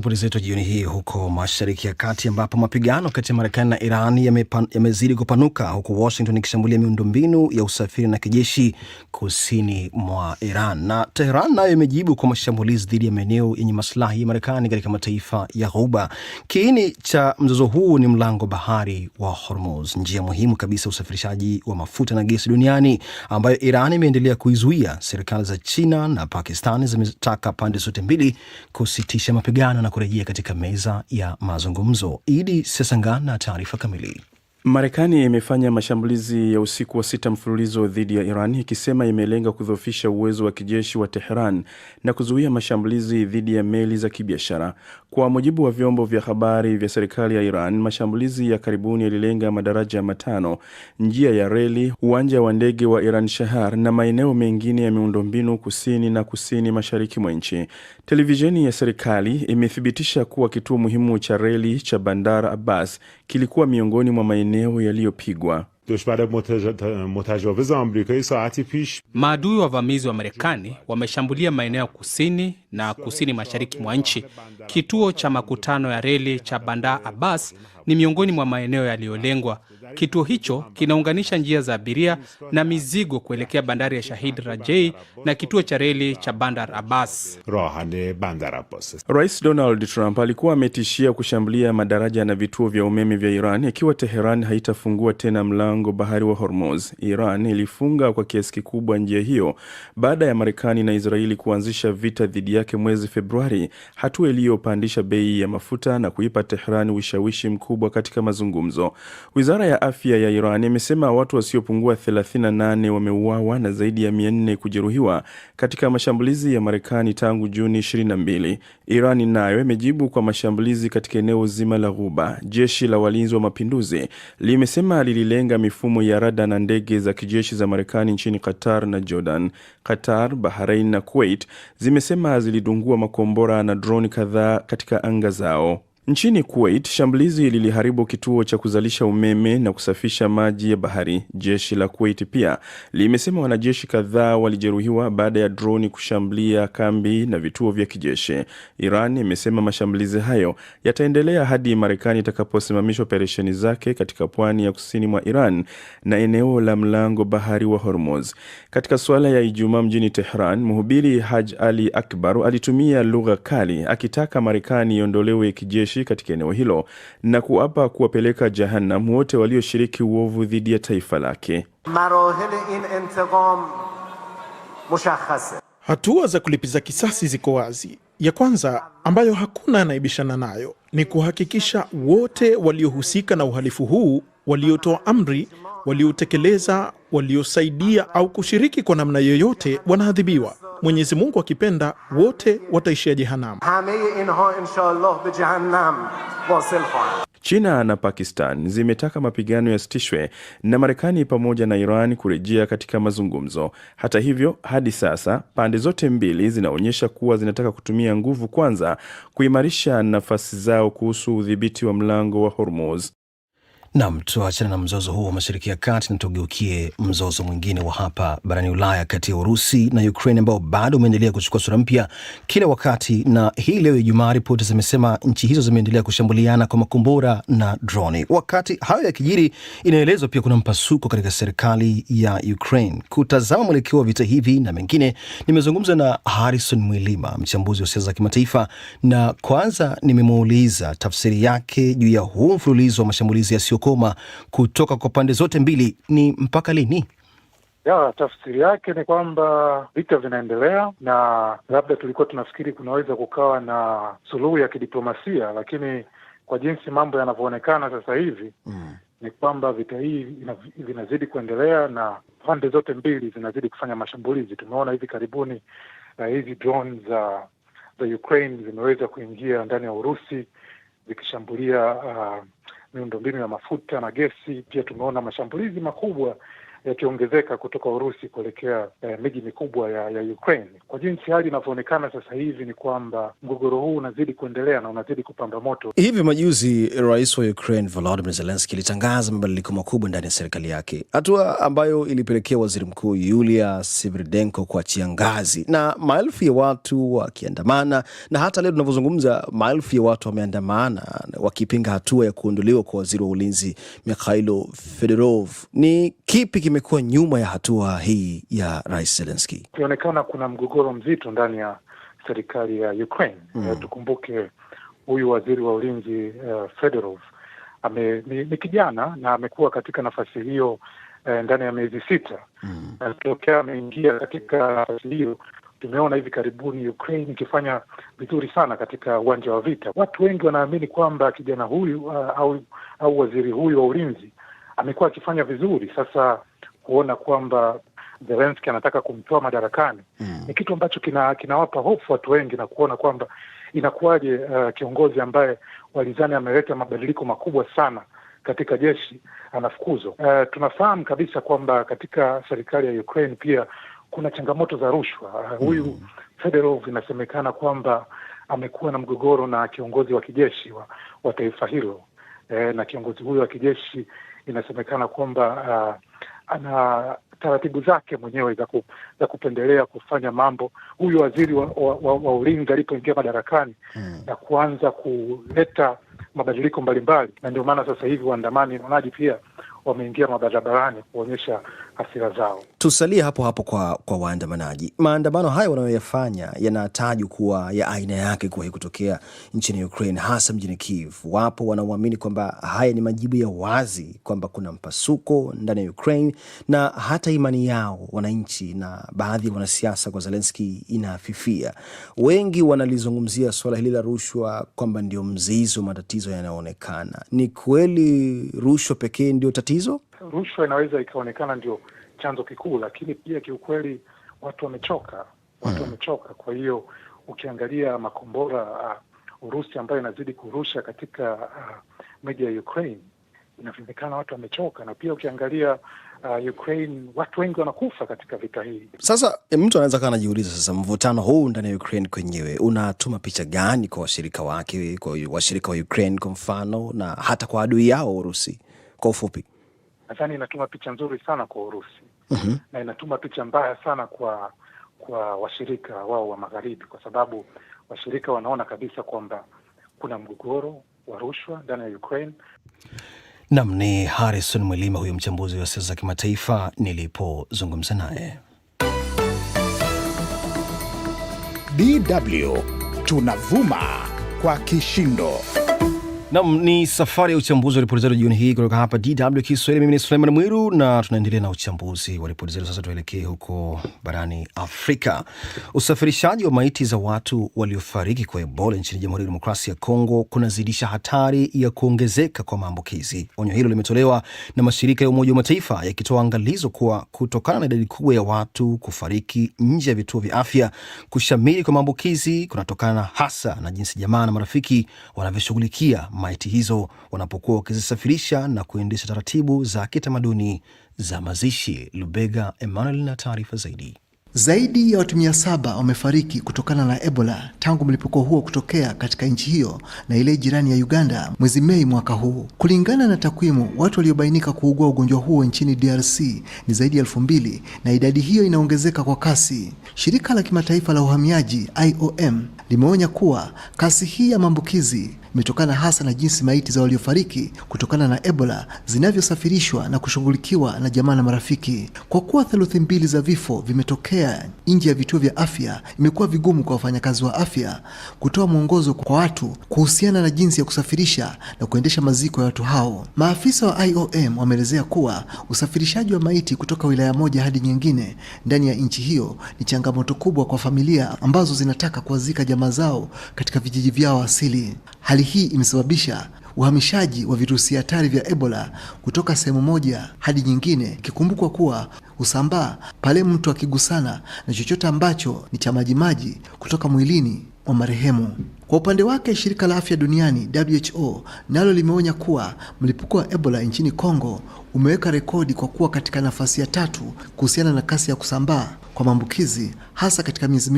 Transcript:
Ripoti zetu jioni hii huko Mashariki ya Kati, ambapo mapigano kati ya Marekani na Iran yamezidi kupanuka, huku Washington ikishambulia miundombinu ya usafiri na kijeshi kusini mwa Iran, na Tehran nayo imejibu kwa mashambulizi dhidi ya maeneo yenye maslahi ya Marekani katika mataifa ya Ghuba. Kiini cha mzozo huu ni mlango bahari wa Hormuz, njia muhimu kabisa usafirishaji wa mafuta na gesi duniani, ambayo Iran imeendelea kuizuia. Serikali za China na Pakistan zimetaka pande zote mbili kusitisha mapigano na kurejea katika meza ya mazungumzo. Idi Sesangana na taarifa kamili. Marekani imefanya mashambulizi ya usiku wa 6 mfululizo dhidi ya Iran, ikisema imelenga kudhoofisha uwezo wa kijeshi wa Tehran na kuzuia mashambulizi dhidi ya meli za kibiashara. Kwa mujibu wa vyombo vya habari vya serikali ya Iran, mashambulizi ya karibuni yalilenga madaraja matano, njia ya reli, uwanja wa ndege wa Iran Shahar na maeneo mengine ya miundombinu kusini na kusini mashariki mwa nchi. Televisheni ya serikali imethibitisha kuwa kituo muhimu cha reli cha Bandar Abbas kilikuwa miongoni mwa maeneo yaliyopigwa. Maadui wavamizi wa Marekani wameshambulia maeneo kusini na kusini mashariki mwa nchi. Kituo cha makutano ya reli cha Bandar Abbas ni miongoni mwa maeneo yaliyolengwa. Kituo hicho kinaunganisha njia za abiria na mizigo kuelekea bandari ya Shahid Rajai na kituo cha reli cha Bandar Abbas. Rais Donald Trump alikuwa ametishia kushambulia madaraja na vituo vya umeme vya Iran ikiwa Tehran haitafungua tena mlango bahari wa Hormuz. Iran ilifunga kwa kiasi kikubwa njia hiyo baada ya Marekani na Israeli kuanzisha vita dhidi yake mwezi Februari, hatua iliyopandisha bei ya mafuta na kuipa Tehran ushawishi mkubwa katika mazungumzo. Wizara ya afya ya Iran imesema watu wasiopungua 38 wameuawa na zaidi ya 400 kujeruhiwa katika mashambulizi ya Marekani tangu Juni 22. Iran nayo imejibu kwa mashambulizi katika eneo zima la Ghuba. Jeshi la walinzi wa mapinduzi limesema lililenga mifumo ya rada na ndege za kijeshi za Marekani nchini Qatar na Jordan. Qatar, Bahrain na Kuwait zimesema zilidungua makombora na droni kadhaa katika anga zao. Nchini Kuwait, shambulizi liliharibu kituo cha kuzalisha umeme na kusafisha maji ya bahari. Jeshi la Kuwait pia limesema wanajeshi kadhaa walijeruhiwa baada ya droni kushambulia kambi na vituo vya kijeshi. Iran imesema mashambulizi hayo yataendelea hadi Marekani itakaposimamisha operesheni zake katika pwani ya kusini mwa Iran na eneo la mlango bahari wa Hormuz. Katika swala ya Ijumaa mjini Tehran, mhubiri Haj Ali Akbar alitumia lugha kali akitaka Marekani iondolewe kijeshi katika eneo hilo na kuapa kuwapeleka jahannam wote walioshiriki uovu dhidi ya taifa lake. Hatua za kulipiza kisasi ziko wazi. Ya kwanza, ambayo hakuna anaibishana nayo, ni kuhakikisha wote waliohusika na uhalifu huu, waliotoa amri, waliotekeleza, waliosaidia au kushiriki kwa namna yoyote wanaadhibiwa. Mwenyezi Mungu akipenda, wote wataishia jehanamu. China na Pakistan zimetaka mapigano yasitishwe na Marekani pamoja na Iran kurejea katika mazungumzo. Hata hivyo, hadi sasa pande zote mbili zinaonyesha kuwa zinataka kutumia nguvu kwanza kuimarisha nafasi zao kuhusu udhibiti wa mlango wa Hormuz. Naam, tuachane na mzozo huu wa Mashariki ya Kati na tugeukie mzozo mwingine wa hapa barani Ulaya kati ya Urusi na Ukraine, ambao bado umeendelea kuchukua sura mpya kila wakati. Na hii leo Ijumaa, ripoti zimesema nchi hizo zimeendelea kushambuliana kwa makombora na droni. Wakati hayo yakijiri, inaelezwa pia kuna mpasuko katika serikali ya Ukraine. Kutazama mwelekeo wa vita hivi na mengine, nimezungumza na Harrison Mwilima, mchambuzi wa siasa za kimataifa, na kwanza nimemuuliza tafsiri yake juu ya huu mfululizo wa mashambulizi yasiyokoma kutoka kwa pande zote mbili. Ni mpaka lini? Tafsiri yake ni kwamba vita vinaendelea, na labda tulikuwa tunafikiri kunaweza kukawa na suluhu ya kidiplomasia, lakini kwa jinsi mambo yanavyoonekana sasa hivi ni kwamba vita hii vinazidi kuendelea na pande zote mbili zinazidi kufanya mashambulizi. Tumeona hivi karibuni hizi drones za Ukraine zimeweza kuingia ndani ya Urusi zikishambulia miundombinu ya mafuta na gesi. Pia tumeona mashambulizi makubwa yakiongezeka kutoka Urusi kuelekea miji mikubwa ya Ukraine. Kwa jinsi hali inavyoonekana sasa hivi ni kwamba mgogoro huu unazidi kuendelea na unazidi kupamba moto. Hivi majuzi rais wa Ukraine Volodymyr Zelensky alitangaza mabadiliko makubwa ndani ya serikali yake, hatua ambayo ilipelekea waziri mkuu Yulia Sviridenko kuachia ngazi na maelfu ya watu wakiandamana, na hata leo tunavyozungumza maelfu ya watu wameandamana wakipinga hatua ya kuondolewa kwa waziri wa ulinzi Mikhailo Fedorov. Ni kipi kimekuwa nyuma ya hatua hii ya Rais Zelensky? Inaonekana kuna mgogoro mzito ndani ya serikali ya Ukraine. Tukumbuke huyu waziri wa ulinzi Fedorov ni kijana na amekuwa katika nafasi hiyo ndani ya miezi 6. Na tokea ameingia katika nafasi hiyo, tumeona hivi karibuni Ukraine ikifanya vizuri sana katika uwanja wa vita. Watu wengi wanaamini kwamba kijana huyu au waziri huyu wa ulinzi amekuwa akifanya vizuri. Sasa kuona kwamba Zelensky anataka kumtoa madarakani ni kitu ambacho kinawapa hofu watu wengi, na kuona kwamba inakuwaje kiongozi ambaye walizani ameleta mabadiliko makubwa sana katika jeshi anafukuzwa. Tunafahamu kabisa kwamba katika serikali ya Ukraine pia kuna changamoto za rushwa. Huyu Fedorov inasemekana kwamba amekuwa na mgogoro na kiongozi wa kijeshi wa taifa hilo, na kiongozi huyo wa kijeshi inasemekana kwamba ana taratibu zake mwenyewe za kupendelea kufanya mambo. Huyu waziri wa ulinzi alipoingia madarakani na kuanza kuleta mabadiliko mbalimbali, na ndio maana sasa hivi waandamanaji pia wameingia mabarabarani kuonyesha hasira zao. Tusalie hapo hapo kwa waandamanaji. Maandamano haya wanayoyafanya yanatajwa kuwa ya aina yake kuwahi kutokea nchini Ukraine, hasa mjini Kiev. Wapo wanaoamini kwamba haya ni majibu ya wazi kwamba kuna mpasuko ndani ya Ukraine, na hata imani yao wananchi na baadhi ya wanasiasa kwa Zelensky inafifia. Wengi wanalizungumzia swala hili la rushwa kwamba ndio mzizi wa matatizo yanayoonekana. Ni kweli rushwa pekee ndio tatizo? Rushwa inaweza ikaonekana ndio chanzo kikuu, lakini pia kiukweli watu wamechoka. Kwa hiyo ukiangalia makombora Urusi ambayo inazidi kurusha katika miji ya Ukraine, inaonekana watu wamechoka. Na pia ukiangalia Ukraine, watu wengi wanakufa katika vita hii. Sasa mtu anaweza kana anajiuliza, sasa mvutano huu ndani ya Ukraine kwenyewe unatuma picha gani kwa washirika wake, kwa washirika wa Ukraine kwa mfano, na hata kwa adui yao Urusi? Kwa ufupi, nadhani inatuma picha nzuri sana kwa Urusi na inatuma picha mbaya sana kwa washirika wao wa magharibi, kwa sababu washirika wanaona kabisa kwamba kuna mgogoro wa rushwa ndani ya Ukraine. Nam ni Harrison Mwilima, huyo mchambuzi wa siasa za kimataifa nilipozungumza naye. DW tunavuma kwa kishindo. Nam ni safari ya uchambuzi wa ripoti zetu jioni hii kutoka hapa DW Kiswahili. Mimi ni Suleiman Mwiru na tunaendelea na uchambuzi wa ripoti zetu. Sasa tuelekee huko barani Afrika. Usafirishaji wa maiti za watu waliofariki kwa Ebola nchini Jamhuri ya Demokrasia ya Kongo kunazidisha hatari ya kuongezeka kwa maambukizi. Onyo hilo limetolewa na mashirika ya Umoja wa Mataifa yakitoa angalizo kuwa kutokana na idadi kubwa ya watu kufariki nje ya vituo vya afya, kushamiri kwa maambukizi kunatokana hasa na jinsi jamaa na marafiki wanavyoshughulikia maiti hizo wanapokuwa wakizisafirisha na kuendesha taratibu za kitamaduni za mazishi. Lubega Emmanuel na taarifa zaidi. Zaidi ya watu 700 wamefariki kutokana na Ebola tangu mlipuko huo kutokea katika nchi hiyo na ile jirani ya Uganda mwezi Mei mwaka huu. Kulingana na takwimu, watu waliobainika kuugua ugonjwa huo nchini DRC ni zaidi ya 2000 na idadi hiyo inaongezeka kwa kasi. Shirika la kimataifa la uhamiaji IOM limeonya kuwa kasi hii ya maambukizi imetokana hasa na jinsi maiti za waliofariki kutokana na Ebola zinavyosafirishwa na kushughulikiwa na jamaa na marafiki. Kwa kuwa 2/3 za vifo vimetokea nje ya vituo vya afya, imekuwa vigumu kwa wafanyakazi wa afya kutoa mwongozo kwa watu kuhusiana na jinsi ya kusafirisha na kuendesha maziko ya watu hao. Maafisa wa IOM wameelezea kuwa usafirishaji wa maiti kutoka wilaya moja hadi nyingine ndani ya nchi hiyo ni changamoto kubwa kwa familia ambazo zinataka kuwazika jamaa zao katika vijiji vyao asili. Hali hii imesababisha uhamishaji wa virusi hatari vya Ebola kutoka sehemu moja hadi nyingine, kikumbukwa kuwa husambaa pale mtu akigusana na chochote ambacho ni cha majimaji kutoka mwilini wa marehemu. Kwa upande wake, shirika la afya duniani WHO nalo limeonya kuwa mlipuko wa Ebola nchini Kongo umeweka rekodi kwa kuwa katika nafasi ya 3 kuhusiana na kasi ya kusambaa kwa maambukizi, hasa katika miezi